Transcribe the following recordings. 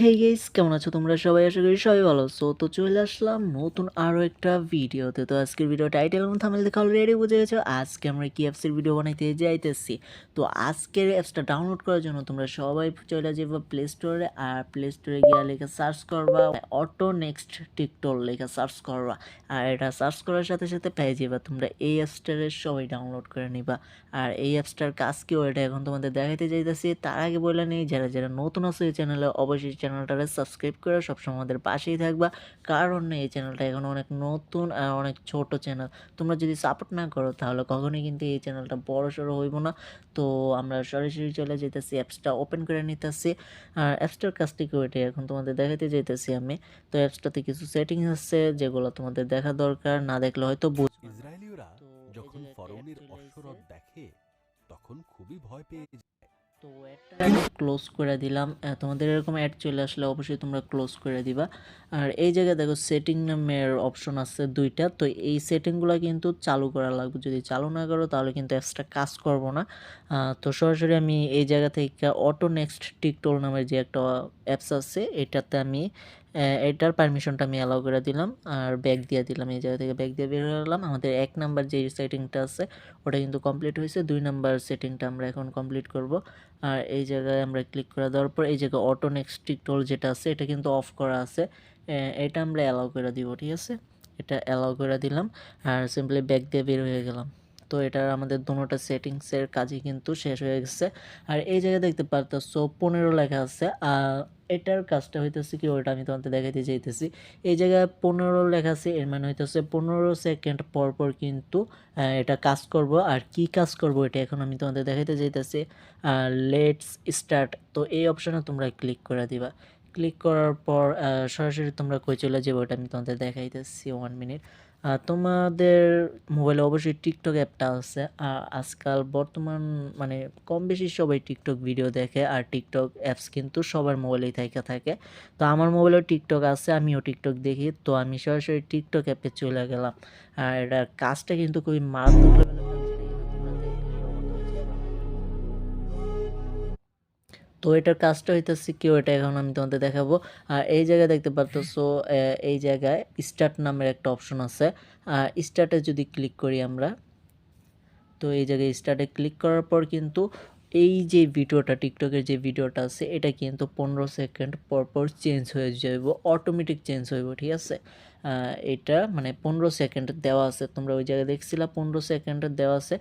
Hey guys, কেমন আছো তোমরা সবাই? আশা করি সবাই ভালো আছো। তো চলে আসলাম নতুন আরো একটা ভিডিওতে। তো আজকের ভিডিও টাইটেল এবং থাম্বনেল দেখে অলরেডি বুঝে গেছো আজকে আমরা কি অ্যাপস এর ভিডিও বানাইতে যাইতেছি। তো আজকের অ্যাপসটা ডাউনলোড করার জন্য তোমরা সবাই চলে যাবে প্লে স্টোরে, আর প্লে স্টোরে গিয়ে লেখা সার্চ করবা অটো নেক্সট টিকটক লেখা সার্চ করবা। আর এটা সার্চ করার সাথে সাথে পেয়ে যাবে তোমরা এই অ্যাপসটারে সবাই ডাউনলোড করে নিবা। আর এই অ্যাপসটার কাজ কি ওইটা এখন তোমাদের দেখাইতে যাইতেছি। তার আগে বলে নেই, যারা যারা নতুন আছে এই চ্যানেলে অবশ্যই চ্যানেলটারে সাবস্ক্রাইব করে সবসময় আমাদের পাশেই থাকবা। কারণ এই চ্যানেলটা এখন অনেক নতুন আর অনেক ছোট চ্যানেল। তোমরা যদি সাপোর্ট না করো তাহলে কখনোই কিন্তু এই চ্যানেলটা বড় সড়ো হইব না। তো আমরা সরাসরি চলে যেতেছি, অ্যাপসটা ওপেন করে নিতেছি। আর অ্যাপসটার কাজটি কি ওইটাই এখন তোমাদের দেখাইতে যাইতেছি আমি। তো অ্যাপসটাতে কিছু সেটিংস আছে যেগুলো তোমাদের দেখা দরকার, না দেখলে হয়তো বুঝবে না। ইসরায়েলীয়রা তো এই যখন জায়গায় একটা অ্যাড ফরৌনের চলে অশ্বরথ আসছে। দেখে তখন খুবই ভয় পেয়ে যায়। তো অ্যাডটা আমি ক্লোজ করে দিলাম। তোমাদের এরকম অ্যাড চলে আসলে অবশ্যই তোমরা ক্লোজ করে দিবা। আর এই জায়গায় দেখো সেটিং নামের অপশন আছে দুইটা। তো এই সেটিংগুলো কিন্তু চালু করা লাগবে, যদি চালু না করো তাহলে কিন্তু অ্যাপসটা কাজ করবো না। তো সরাসরি আমি এই জায়গা থেকে অটো নেক্সট টিকটক নামের যে একটা অ্যাপস আছে এটাতে আমি এটার পারমিশনটা আমি অ্যালাউ করে দিলাম আর ব্যাক দিয়ে দিলাম। এই জায়গা থেকে ব্যাক দিয়ে বের হয়ে গেলাম। আমাদের 1 নাম্বার যে সেটিংটা আছে ওটা কিন্তু কমপ্লিট হয়েছে। 2 নাম্বার সেটিংটা আমরা এখন কমপ্লিট করব। আর এই জায়গায় আমরা ক্লিক করে দেওয়ার পর এই জায়গায় অটো নেক্সট টিকটক যেটা আছে এটা কিন্তু অফ করা আছে। এটা আমরা অ্যালাউ করে দিব, ঠিক আছে? এটা অ্যালাউ করে দিলাম আর সিম্পলি ব্যাক দিয়ে বের হয়ে গেলাম। তো এটা আমাদের দুটোটা সেটিংসের কাজই কিন্তু শেষ হয়ে গেছে। আর এই জায়গায় দেখতে পারতেছো 15 লেখা আছে। এটার কাজটা হইতেছে কি ওটা আমি তোমাদের দেখাইতে চাইতেছি। এই জায়গায় 15 লেখা আছে, এর মানে হইতেছে 15 সেকেন্ড পর পর কিন্তু এটা কাজ করব। আর কি কাজ করব এটা এখন আমি তোমাদের দেখাইতে চাইতেছি। লেটস স্টার্ট, তো এই অপশনে তোমরা ক্লিক করে দিবা। ক্লিক করার পর সরাসরি তোমরা কই চলে যাবে ওটা আমি তোমাদের দেখাইতেছি 1 মিনিট। তোমাদের মোবাইলে অবশ্যই টিকটক অ্যাপটা আছে। আজকাল বর্তমান মানে কম বেশি সবাই টিকটক ভিডিও দেখে, আর টিকটক অ্যাপস কিন্তু সবার মোবাইলেই থাকে। তো আমার মোবাইলেও টিকটক আছে, আমিও টিকটক দেখি। তো আমি সরাসরি টিকটক অ্যাপে চলে গেলাম। আর এটা কাজটা কিন্তু খুবই মারাত্মক লেভেলের কাজ, যেটা কিনা তোমরা দেখলেই অবাক হয়ে যাবে। তো এটার কাজটা হইতেছে কি ওটা এখন আমি তোমাদের দেখাবো। আর এই জায়গায় দেখতে পারতেছো এই জায়গায় স্টার্ট নামের একটা অপশন আছে। স্টার্টে যদি ক্লিক করি আমরা, তো এই জায়গায় স্টার্টে ক্লিক করার পর কিন্তু এই যে ভিডিওটা টিকটকের যে ভিডিওটা আছে এটা কিন্তু 15 সেকেন্ড পর পর চেঞ্জ হয়ে যাইব, অটোমেটিক চেঞ্জ হইব, ঠিক আছে? এটা মানে 15 সেকেন্ড দেওয়া আছে, তোমরা ওই জায়গায় দেখছিলা 15 সেকেন্ড দেওয়া আছে।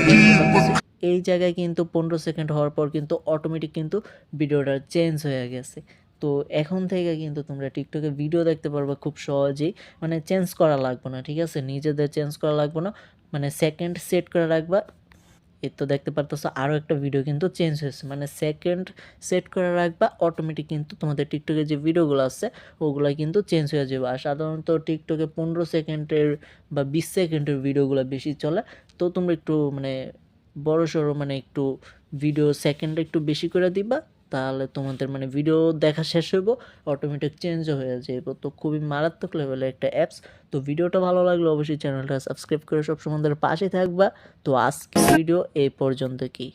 দেখতে পাচ্ছি এই জায়গায় কিন্তু 15 সেকেন্ড হওয়ার পর কিন্তু অটোমেটিক কিন্তু ভিডিওটা চেঞ্জ হয়ে গেছে। তো এখন থেকে কিন্তু তোমরা টিকটকে ভিডিও দেখতে পারবা খুব সহজেই, মানে চেঞ্জ করা লাগবে না, ঠিক আছে? নিজেদের চেঞ্জ করা লাগবে না, মানে সেকেন্ড সেট করে রাখবা। এই তো দেখতে পারতেছো আরও একটা ভিডিও কিন্তু চেঞ্জ হয়েছে, মানে সেকেন্ড সেট করে রাখবা, অটোমেটিক কিন্তু তোমাদের টিকটকের যে ভিডিওগুলো আছে ওগুলো কিন্তু চেঞ্জ হয়ে যাবে। আর সাধারণত টিকটকে 15 সেকেন্ডের বা 20 সেকেন্ডের ভিডিওগুলো বেশি চলে। তো তোমরা একটু মানে বড় সড়ো মানে একটু ভিডিও সেকেন্ড একটু বেশি করে দিবা, তাহলে তোমাদের মানে ভিডিও দেখা শেষ হইব, অটোমেটিক চেঞ্জও হয়ে যাইব। তো খুবই মারাত্মক লেভেলের একটা অ্যাপস। তো ভিডিওটা ভালো লাগলে অবশ্যই চ্যানেলটা সাবস্ক্রাইব করে সবসময় আমাদের পাশে থাকবা। তো আজকের ভিডিও এই পর্যন্ত কি